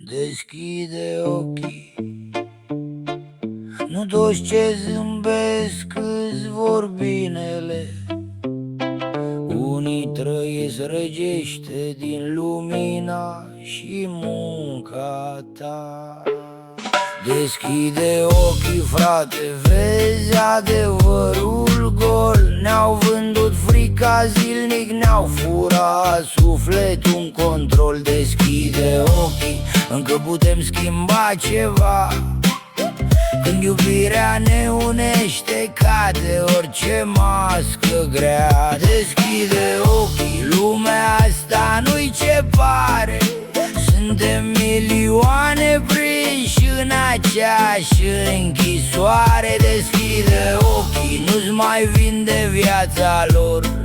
Deschide ochii. Nu toți ce zâmbesc îți vor binele. Unii trăiesc răgește din lumina și munca ta. Deschide ochii, frate, vezi adevărul gol. Ne-au vândut frica zilnic, ne-au furat sufletul în control. Deschide ochii, încă putem schimba ceva. Când iubirea ne unește, cade orice mască grea. Deschide ochii, lumea asta nu-i ce pare. Suntem milioane prinși în aceeași închisoare. Deschide ochii, nu-ți mai vinde viața lor.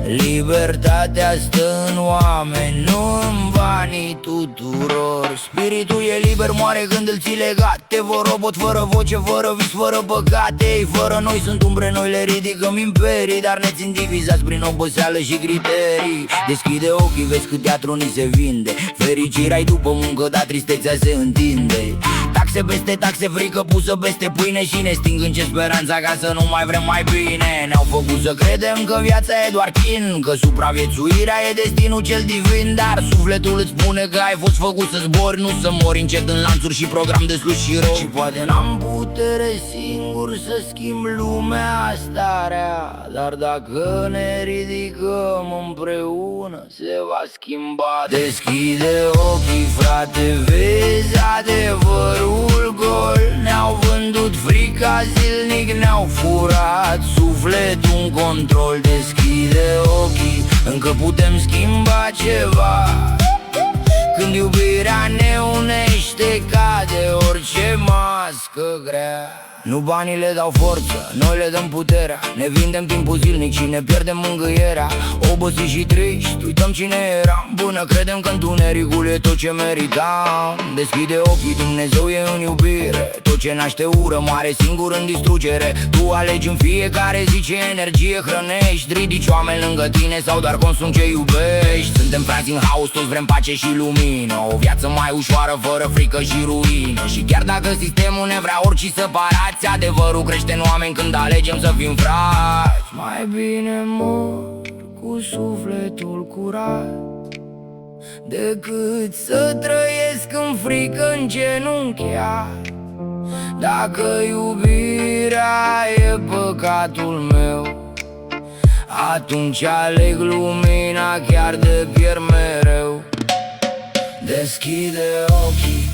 Libertatea stă în oameni, nu în banii tuturor. Spiritul e liber, moare când îl ții legat. Te vor robot fără voce, fără vis, fără păcate. Ei fără noi sunt umbre, noi le ridicăm imperii, dar ne țin divizați prin oboseală și criterii. Deschide ochii, vezi cât teatru ni se vinde. Fericirea-i după muncă, dar tristețea se întinde. Taxe peste taxe, frică pusă peste pâine. Și ne stingânce speranța ca să nu mai vrem mai bine. Ne-au făcut să credem că viața e doar chin, că supraviețuirea e destinul cel divin. Dar sufletul îți spune că ai fost făcut să zbori, nu să mori încet în lanțuri și program de sus și rău. Și poate n-am putere singur să schimb lumea asta rea, dar dacă ne ridicăm împreună, se va schimba. Deschide ochii, frate, vezi adevărul gol. Ne-au vândut frica zilnic, ne-au furat sufletul în control. Deschide ochii, încă putem schimba ceva. Când iubirea ne unește, cade orice mască grea. Nu banii le dau forță, noi le dăm puterea. Ne vindem timpul zilnic și ne pierdem mângâierea. Obosiți și triști, uităm cine eram, până credem că întunericul e tot ce meritam. Deschide ochii, Dumnezeu e în iubire. Tot ce naște ură moare singur în distrugere. Tu alegi în fiecare zi ce energie hrănești. Ridici oameni lângă tine sau doar consumi ce iubești. Suntem frați în haos, toți vrem pace și lumină. O viață mai ușoară, fără frică și ruină. Și chiar dacă sistemul ne vrea orice separați, adevărul crește în oameni când alegem să fim frați. Mai bine mor cu sufletul curat decât să trăiesc în frică îngenunchiat. Dacă iubirea e păcatul meu, atunci aleg lumina chiar de pierd mereu. Deschide ochii,